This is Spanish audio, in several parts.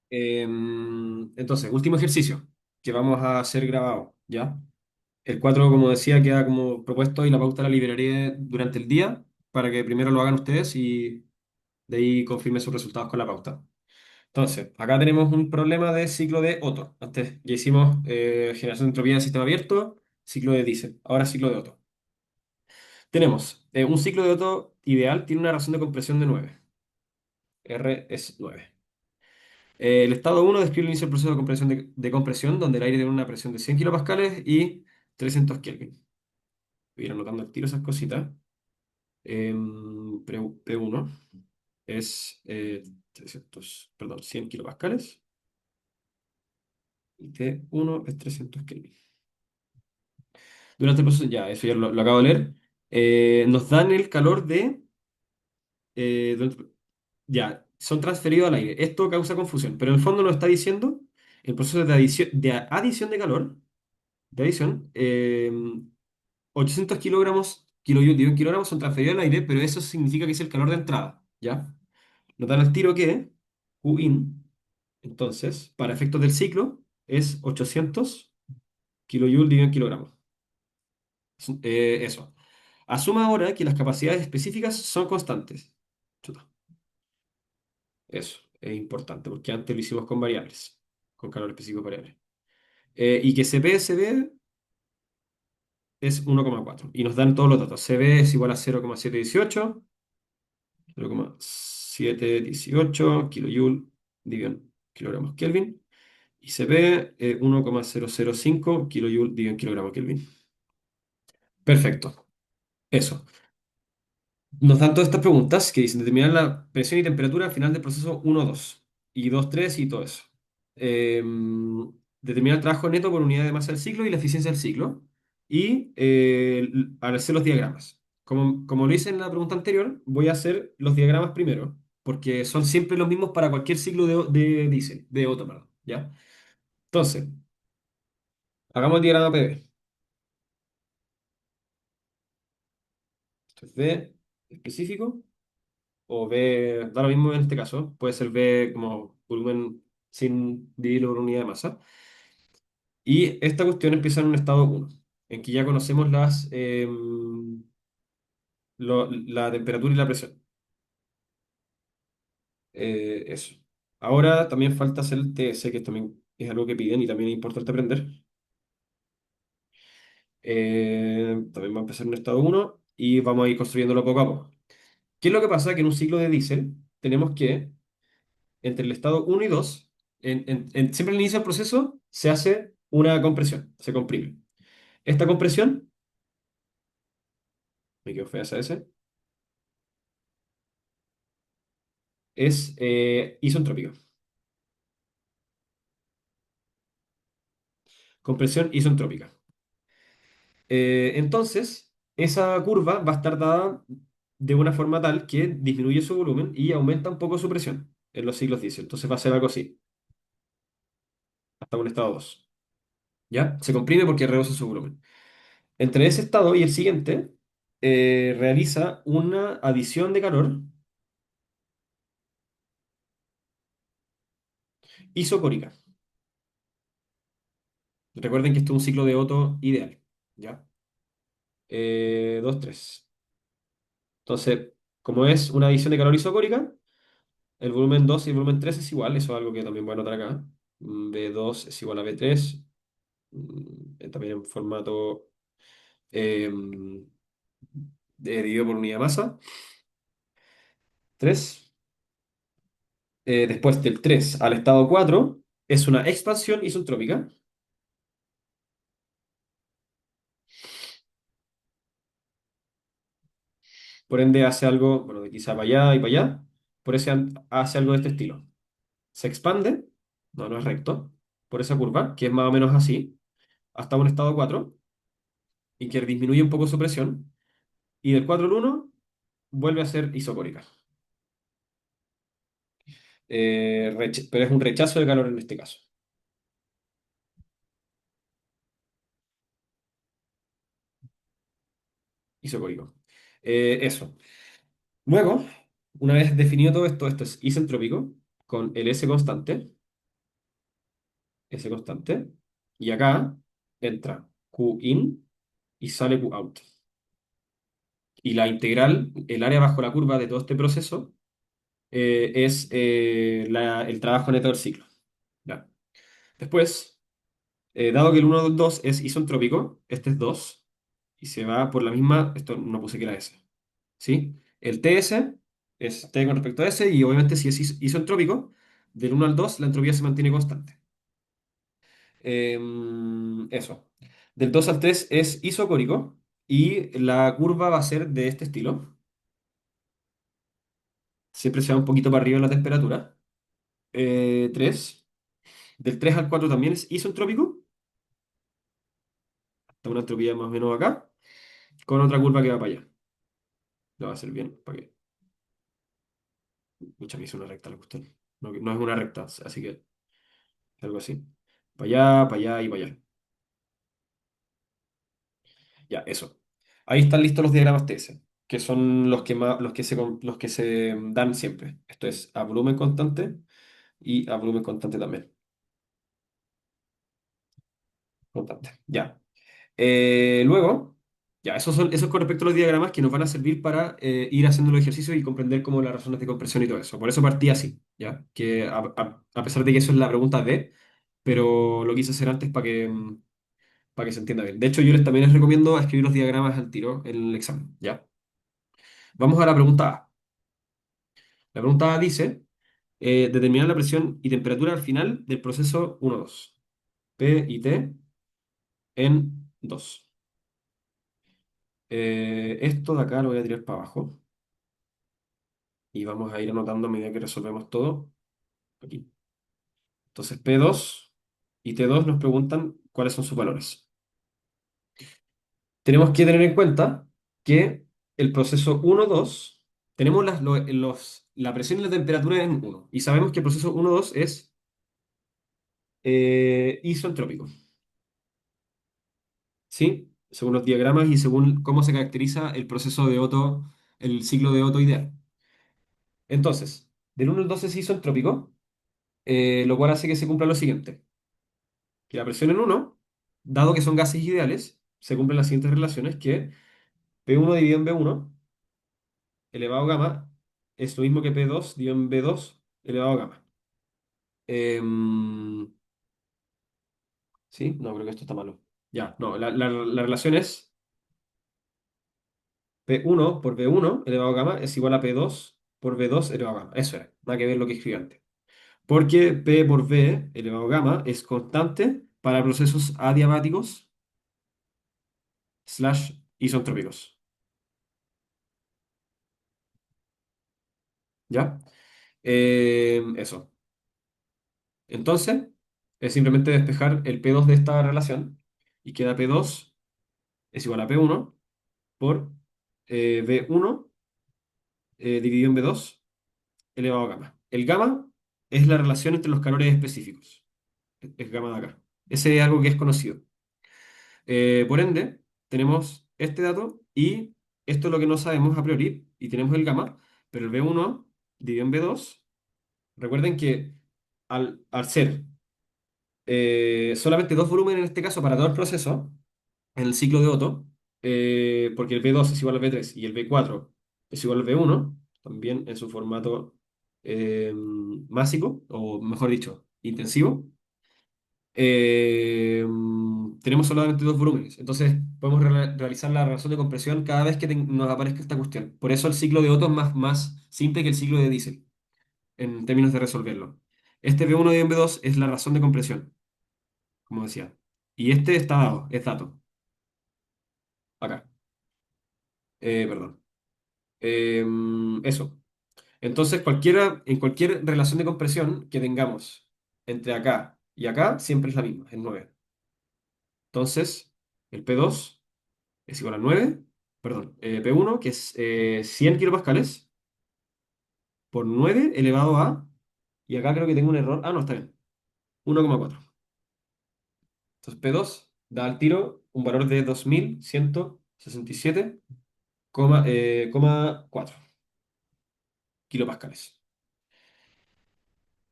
Entonces, último ejercicio que vamos a hacer grabado, ¿ya? El 4 como decía, queda como propuesto y la pauta la liberaré durante el día para que primero lo hagan ustedes y de ahí confirmen sus resultados con la pauta. Entonces, acá tenemos un problema de ciclo de Otto. Antes ya hicimos generación de entropía en sistema abierto, ciclo de Diesel, ahora ciclo de Otto. Tenemos un ciclo de Otto ideal, tiene una razón de compresión de 9. R es 9. El estado uno describe el inicio del proceso de compresión, donde el aire tiene una presión de 100 kilopascales y 300 Kelvin. Voy a ir anotando al tiro esas cositas. P1 es 300, perdón, 100 kilopascales y T1 es 300 Kelvin. Durante el proceso, ya, eso ya lo acabo de leer. Nos dan el calor de... ya, son transferidos al aire. Esto causa confusión, pero en el fondo nos está diciendo el proceso de adición de calor, de adición, 800 kilogramos, kilogramos son transferidos al aire, pero eso significa que es el calor de entrada, ¿ya? Nos dan al tiro que Q in, entonces, para efectos del ciclo, es 800 kilojoules dividido en kilogramos. Eso. Asuma ahora que las capacidades específicas son constantes. Chuta, eso es importante, porque antes lo hicimos con variables, con calor específico variable. Y que CP es 1,4. Y nos dan todos los datos. CB es igual a 0,718, 0,718 kilojoule dividido en kilogramos Kelvin. Y CP 1,005 kilojoule dividido en kilogramos Kelvin. Perfecto. Eso. Nos dan todas estas preguntas que dicen determinar la presión y temperatura al final del proceso 1-2 y 2-3 y todo eso. Determinar el trabajo neto por unidad de masa del ciclo y la eficiencia del ciclo. Y al hacer los diagramas. Como lo hice en la pregunta anterior, voy a hacer los diagramas primero, porque son siempre los mismos para cualquier ciclo de diésel, de Otto, perdón, ¿ya? Entonces, hagamos el diagrama PV. Esto es V específico. O B, da lo mismo en este caso, puede ser B como volumen sin dividirlo por unidad de masa. Y esta cuestión empieza en un estado uno en que ya conocemos la temperatura y la presión. Eso. Ahora también falta hacer el TS, que también es algo que piden y también es importante aprender. También va a empezar en un estado uno y vamos a ir construyéndolo poco a poco. ¿Qué es lo que pasa? Que en un ciclo de diésel tenemos que entre el estado uno y 2 siempre al inicio del proceso se hace una compresión, se comprime. Esta compresión, me quedo fea esa S, es isentrópica. Compresión isentrópica. Entonces, esa curva va a estar dada de una forma tal que disminuye su volumen y aumenta un poco su presión en los ciclos diésel. Entonces va a ser algo así, hasta un estado 2. ¿Ya? Se comprime porque reduce su volumen. Entre ese estado y el siguiente, realiza una adición de calor isocórica. Recuerden que esto es un ciclo de Otto ideal. ¿Ya? 2, 3. Entonces, como es una adición de calor isocórica, el volumen 2 y el volumen 3 es igual. Eso es algo que también voy a anotar acá. B2 es igual a B3. También en formato eh, dividido por unidad de masa. 3. Después del 3 al estado 4 es una expansión isotrópica. Por ende hace algo, bueno, de quizá para allá y para allá. Por eso hace algo de este estilo. Se expande, no es recto, por esa curva, que es más o menos así, hasta un estado 4 y que disminuye un poco su presión, y del 4 al 1 vuelve a ser isocórica. Pero es un rechazo de calor en este caso, isocórico. Eso. Luego, una vez definido todo esto, esto es isentrópico, con el S constante. S constante. Y acá entra Q in y sale Q out. Y la integral, el área bajo la curva de todo este proceso, es el trabajo neto del ciclo. Ya. Después, dado que el uno 2 es isentrópico, este es 2 y se va por la misma, esto no puse que era S, ¿sí? El TS es T con respecto a S y obviamente si es isentrópico, del uno al 2 la entropía se mantiene constante. Eso. Del 2 al 3 es isocórico y la curva va a ser de este estilo. Siempre se va un poquito para arriba en la temperatura. 3. Del 3 al 4 también es isentrópico. Está una entropía más o menos acá, con otra curva que va para allá. Lo va a hacer bien, para que. Mucha me hizo una recta la cuestión. No, no es una recta, así que algo así. Para allá y para allá. Ya, eso. Ahí están listos los diagramas TS, que son los que más, los que se dan siempre. Esto es a volumen constante y a volumen constante también. Constante. Ya. Luego, ya, esos con respecto a los diagramas que nos van a servir para ir haciendo los ejercicios y comprender como las razones de compresión y todo eso. Por eso partí así, ¿ya? Que a pesar de que eso es la pregunta D, pero lo quise hacer antes para que se entienda bien. De hecho, también les recomiendo escribir los diagramas al tiro en el examen, ¿ya? Vamos a la pregunta A. La pregunta A dice, determinar la presión y temperatura al final del proceso 1-2. P y T en 2. Esto de acá lo voy a tirar para abajo y vamos a ir anotando a medida que resolvemos todo aquí. Entonces P2 y T2 nos preguntan cuáles son sus valores. Tenemos que tener en cuenta que el proceso 1-2, tenemos la presión y la temperatura en 1 y sabemos que el proceso 1-2 es isentrópico, ¿sí? Según los diagramas y según cómo se caracteriza el proceso de Otto, el ciclo de Otto ideal. Entonces, del 1 al 2 es isentrópico, lo cual hace que se cumpla lo siguiente, que la presión en 1, dado que son gases ideales, se cumplen las siguientes relaciones, que P1 dividido en B1 elevado a gamma es lo mismo que P2 dividido en B2 elevado a gamma. Em, ¿Sí? No, creo que esto está malo. Ya, no, la relación es P1 por B1 elevado a gamma es igual a P2 por B2 elevado a gamma. Eso era, nada que ver lo que escribí antes. Porque P por B elevado a gamma es constante para procesos adiabáticos slash isotrópicos. ¿Ya? Eso. Entonces, es simplemente despejar el P2 de esta relación y queda P2 es igual a P1 por B1 dividido en B2 elevado a gamma. El gamma es la relación entre los calores específicos. Es gamma de acá. Ese es algo que es conocido. Por ende, tenemos este dato y esto es lo que no sabemos a priori y tenemos el gamma, pero el B1 dividido en B2, recuerden que al ser solamente dos volúmenes en este caso para todo el proceso, en el ciclo de Otto, porque el B2 es igual al B3 y el B4 es igual al B1, también en su formato másico, o mejor dicho, intensivo, tenemos solamente dos volúmenes. Entonces podemos realizar la relación de compresión cada vez que nos aparezca esta cuestión. Por eso el ciclo de Otto es más simple que el ciclo de Diesel, en términos de resolverlo. Este B1 y B2 es la razón de compresión, como decía. Y este está dado, es dato, acá. Perdón. Eso. Entonces, en cualquier relación de compresión que tengamos entre acá y acá, siempre es la misma, es 9. Entonces, el P2 es igual a 9, perdón, P1, que es 100 kilopascales, por 9 elevado a, y acá creo que tengo un error, no, está bien, 1,4. Entonces, P2 da al tiro un valor de 2167,4 kilopascales.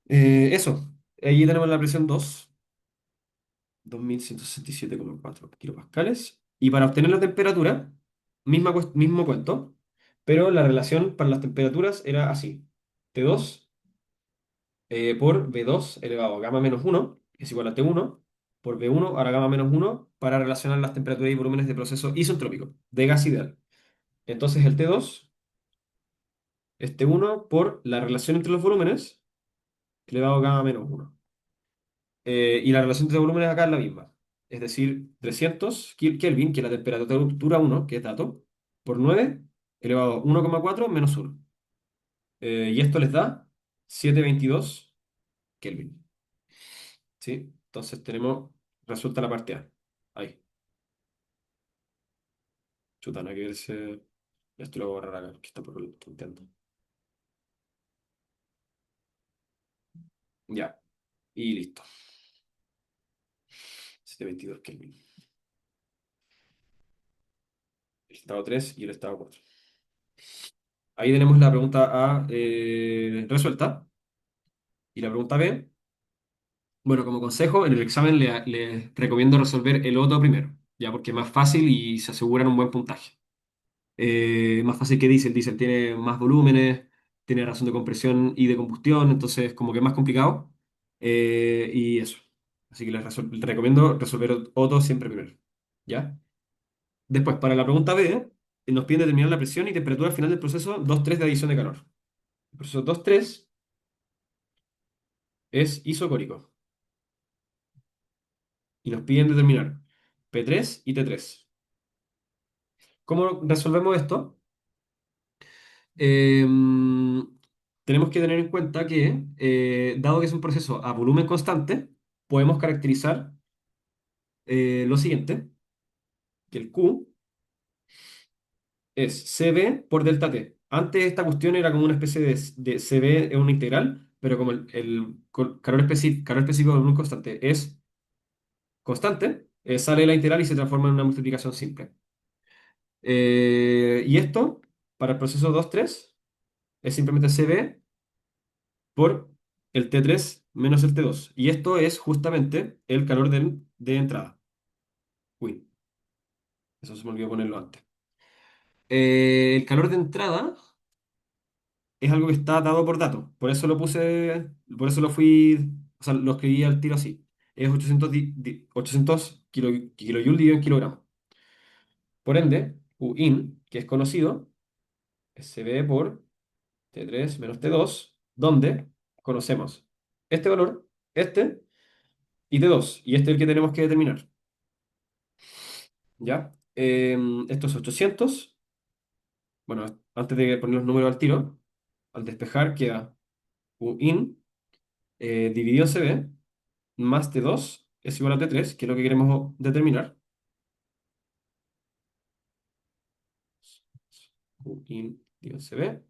Eso, ahí tenemos la presión 2. 2167,4 kilopascales. Y para obtener la temperatura, mismo cuento, pero la relación para las temperaturas era así. T2 por V2 elevado a gamma menos uno es igual a T1 por V1 a la gamma menos uno para relacionar las temperaturas y volúmenes de proceso isentrópico de gas ideal. Entonces el T2 es T1 por la relación entre los volúmenes elevado a gamma menos uno. Y la relación entre volúmenes acá es la misma. Es decir, 300 Kelvin, que es la temperatura uno, que es dato, por 9 elevado a 1,4 menos uno. Y esto les da 722 Kelvin. ¿Sí? Entonces tenemos, resulta la parte A. Ahí. Chuta, no hay que verse. Esto lo voy a borrar acá, que está por entiendo. Ya. Y listo. 722 Kelvin. El estado 3 y el estado 4. Ahí tenemos la pregunta A resuelta. Y la pregunta B. Bueno, como consejo, en el examen le recomiendo resolver el otro primero, ya porque es más fácil y se aseguran un buen puntaje. Más fácil que Diesel. Diesel tiene más volúmenes, tiene razón de compresión y de combustión, entonces como que es más complicado. Y eso. Así que les recomiendo resolver Otto siempre primero. ¿Ya? Después, para la pregunta B, nos piden determinar la presión y temperatura al final del proceso 2-3 de adición de calor. El proceso 2-3 es isocórico y nos piden determinar P3 y T3. ¿Cómo resolvemos esto? Tenemos que tener en cuenta que, dado que es un proceso a volumen constante, podemos caracterizar lo siguiente, que el Q es CB por delta T. Antes esta cuestión era como una especie de CB en una integral, pero como calor específico de volumen constante es constante, sale la integral y se transforma en una multiplicación simple. Y esto, para el proceso 2-3, es simplemente CB por el T3 menos el T2. Y esto es justamente el calor de entrada. Uy, eso se me olvidó ponerlo antes. El calor de entrada es algo que está dado por dato. Por eso lo puse, por eso lo fui, o sea, lo escribí al tiro así. Es 800, 800 kilojoule dividido en kilogramos. Por ende, Uin, que es conocido, es CB por T3 menos T2, donde conocemos este valor, este y T2. Y este es el que tenemos que determinar. ¿Ya? Esto es 800. Bueno, antes de poner los números al tiro, al despejar queda Uin dividido en CB más T2 es igual a T3, que es lo que queremos determinar. Uin dividido en CB.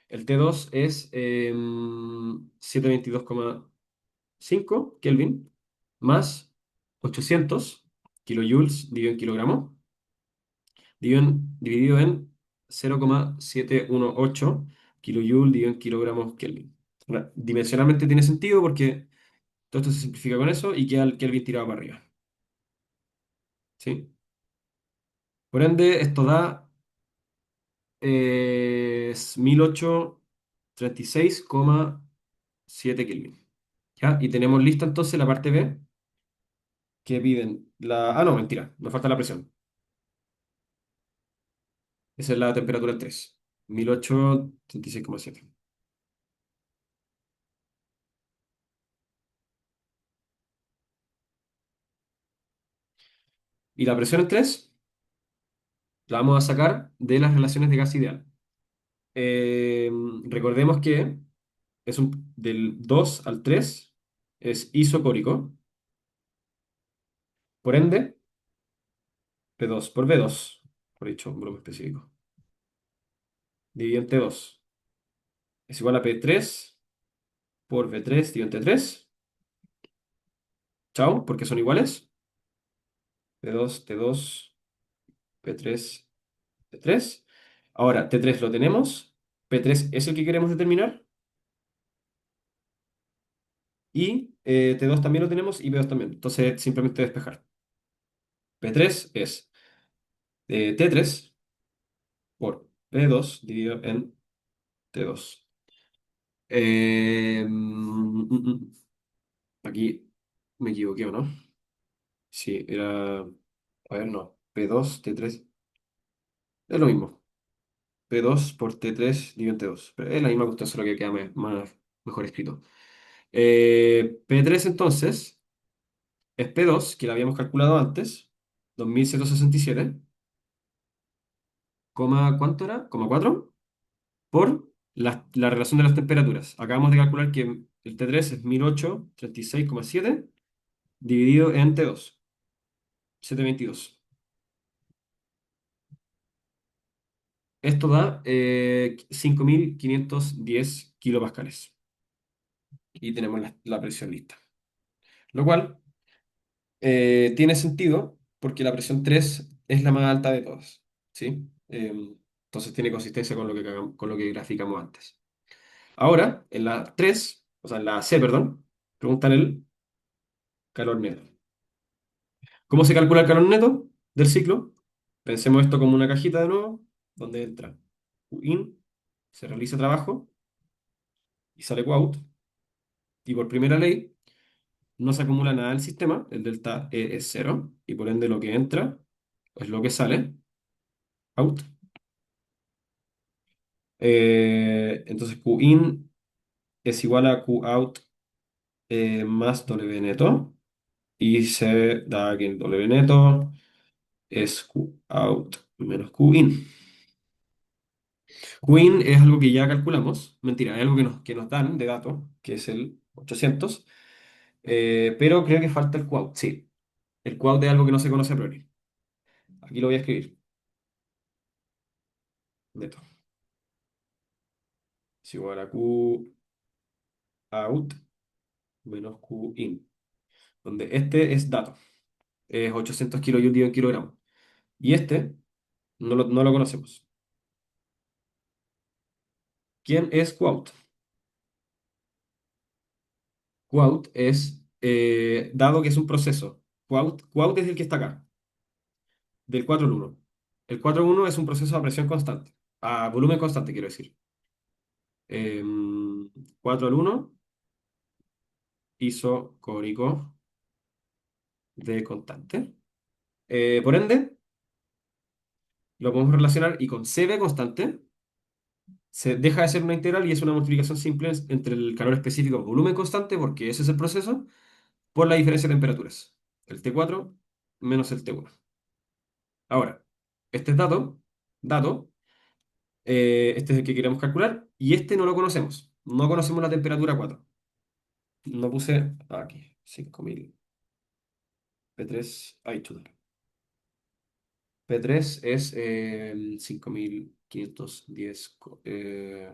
El T2 es 722,5 Kelvin más 800 kilojoules dividido en kilogramos dividido en 0,718 kilojoule dividido en kilogramos Kelvin. Ahora, dimensionalmente tiene sentido porque todo esto se simplifica con eso y queda el Kelvin tirado para arriba. ¿Sí? Por ende, esto da 1836,7 Kelvin. ¿Ya? Y tenemos lista entonces la parte B, que piden la... Ah, no, mentira, nos falta la presión. Esa es la temperatura en 3. 1836,7. Y la presión en 3 la vamos a sacar de las relaciones de gas ideal. Eh, Recordemos que del 2 al 3 es isocórico. Por ende, P2 por V2, por dicho, un volumen específico, dividido en T2, es igual a P3 por V3 dividido en T3. Chao, porque son iguales. P2, T2, P3, T3. Ahora, T3 lo tenemos. P3 es el que queremos determinar. Y T2 también lo tenemos y P2 también. Entonces, simplemente despejar. P3 es T3 por P2 dividido en T2. Aquí me equivoqué, ¿o no? Sí, era. A ver, no. P2 T3. Es lo mismo. P2 por T3 dividido en T2. Pero es la misma cuestión, solo que queda mejor escrito. P3 entonces es P2, que la habíamos calculado antes, 2167, coma, ¿cuánto era? Coma 4, por la relación de las temperaturas. Acabamos de calcular que el T3 es 1836,7 dividido en T2, 722. Esto da 5510 kilopascales. Y tenemos la presión lista. Lo cual tiene sentido porque la presión 3 es la más alta de todas. ¿Sí? Entonces tiene consistencia con lo que, con lo que graficamos antes. Ahora, en la 3, o sea, en la C, perdón, preguntan el calor neto. ¿Cómo se calcula el calor neto del ciclo? Pensemos esto como una cajita de nuevo, donde entra in, se realiza trabajo y sale Qout. Y por primera ley, no se acumula nada del sistema, el delta E es cero, y por ende lo que entra es lo que sale, out. Entonces Qin es igual a Qout más W neto, y se da que el W neto es Qout menos Qin. Qin es algo que ya calculamos, mentira, es algo que nos dan de dato, que es el 800, pero creo que falta el Qout, sí. El Qout es algo que no se conoce a priori. Aquí lo voy a escribir, neto. Es igual a Qout menos Qin, donde este es dato, es 800 kilojoules en kilogramos. Y este no lo conocemos. ¿Quién es Qout? Qout es, dado que es un proceso, Qout es el que está acá, del 4 al 1. El 4 al 1 es un proceso a presión constante, a volumen constante, quiero decir. 4 al 1, isocórico de constante. Por ende, lo podemos relacionar y con CB constante se deja de ser una integral y es una multiplicación simple entre el calor específico volumen constante, porque ese es el proceso, por la diferencia de temperaturas. El T4 menos el T1. Ahora, este es dato, este es el que queremos calcular, y este no lo conocemos. No conocemos la temperatura 4. No puse aquí, 5000 P3, ahí chuta. P3 es 5510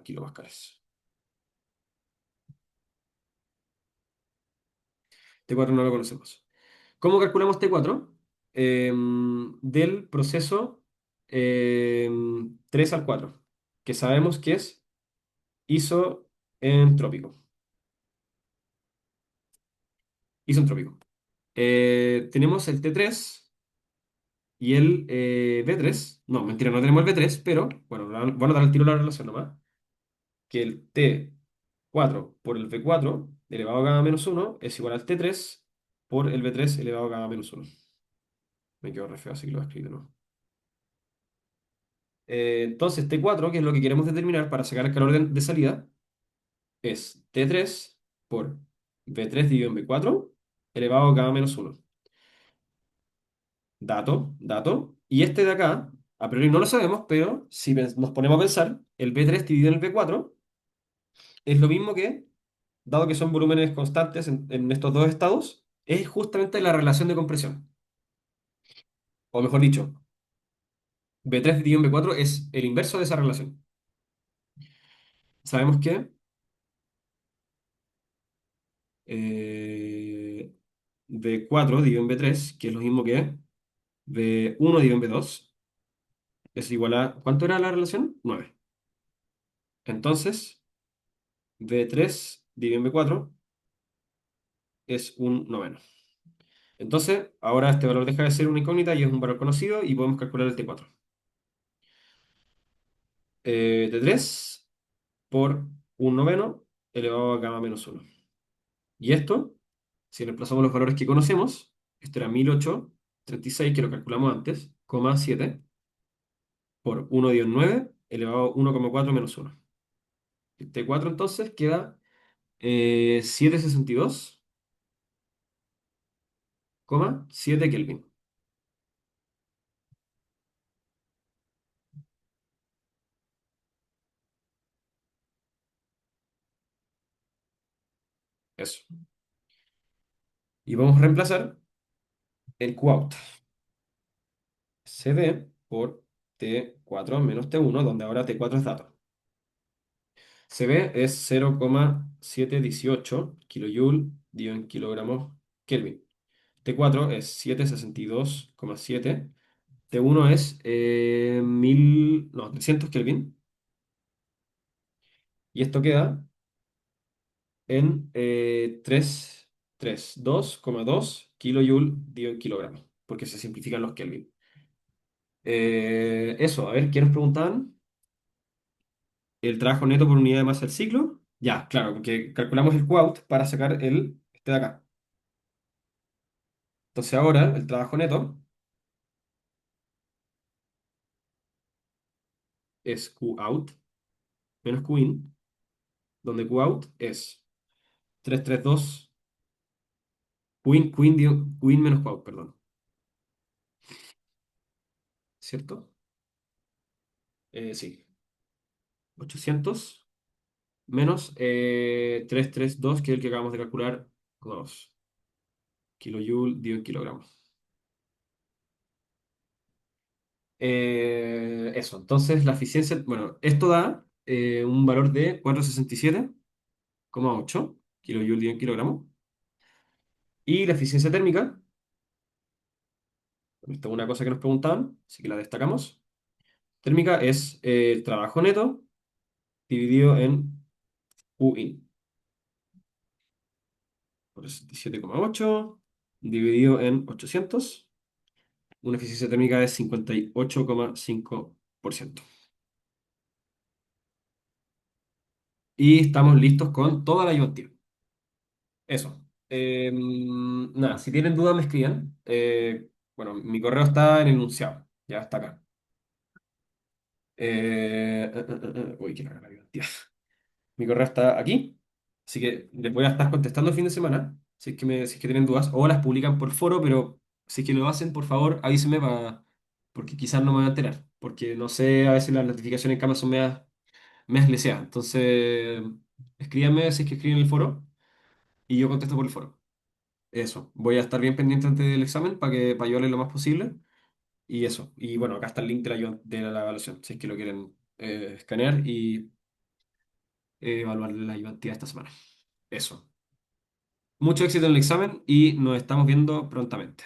kilopascales. T4 no lo conocemos. ¿Cómo calculamos T4? Del proceso 3 al 4, que sabemos que es isoentrópico. Isentrópico. Tenemos el T3 y el V3. No, mentira, no tenemos el V3, pero bueno, van a dar el tiro la relación nomás. Que el T4 por el V4 elevado a gamma menos uno es igual al T3 por el V3 elevado a gamma menos uno. Me quedo re feo, así que lo voy a escribir de nuevo. Entonces, T4, que es lo que queremos determinar para sacar el calor de salida, es T3 por V3 dividido en V4 elevado a gamma menos uno. Dato. Y este de acá, a priori no lo sabemos, pero si nos ponemos a pensar, el V3 dividido en el V4 es lo mismo que, dado que son volúmenes constantes en estos dos estados, es justamente la relación de compresión. O mejor dicho, V3 dividido en V4 es el inverso de esa relación. Sabemos que eh, V4 dividido en V3, que es lo mismo que V1 dividido en V2, es igual a... ¿Cuánto era la relación? 9. Entonces, V3 dividido en V4 es un noveno. Entonces, ahora este valor deja de ser una incógnita y es un valor conocido y podemos calcular el T4. T3 por un noveno elevado a gamma menos uno. Y esto, si reemplazamos los valores que conocemos, esto era 1836, que lo calculamos antes, coma 7, por 1-9 elevado a 1,4 menos uno. El T4 entonces queda 762, 7 Kelvin. Eso. Y vamos a reemplazar el Qout. CD por T4 menos T1, donde ahora T4 es dato. CB es 0,718 kilojoule dio en kilogramos Kelvin. T4 es 762,7. T1 es 1000, no, 300 Kelvin. Y esto queda en 332,2 kilojoule dio en kilogramos, porque se simplifican los Kelvin. Eso, a ver, ¿qué nos preguntaban? El trabajo neto por unidad de masa del ciclo. Ya, claro, porque calculamos el quout para sacar este de acá. Entonces ahora el trabajo neto es Qout menos Qin, donde Qout es 332 Qin menos Qout, perdón. ¿Cierto? Sí. 800 menos 332, que es el que acabamos de calcular, 2 kilojoule dio en kilogramos. Eso, entonces la eficiencia, bueno, esto da un valor de 467,8 kilojoule dio en kilogramos. Y la eficiencia térmica, esta es una cosa que nos preguntaban, así que la destacamos. Térmica es el trabajo neto dividido en Qin por 67,8 dividido en 800. Una eficiencia térmica de 58,5%. Y estamos listos con toda la ayudantía. Eso. Nada, si tienen dudas me escriban. Bueno, mi correo está en el enunciado. Ya está acá. Uy, qué larga la ayudantía. Mi correo está aquí, así que les voy a estar contestando el fin de semana, si es que tienen dudas, o las publican por foro, pero si es que lo hacen, por favor, avísenme porque quizás no me voy a enterar, porque no sé, a veces las notificaciones en Canva son medias leseadas. Entonces, escríbanme si es que escriben en el foro y yo contesto por el foro. Eso, voy a estar bien pendiente antes del examen para ayudarles lo más posible. Y eso, y bueno, acá está el link de la evaluación, si es que lo quieren escanear y evaluar la ayudantía esta semana. Eso. Mucho éxito en el examen y nos estamos viendo prontamente.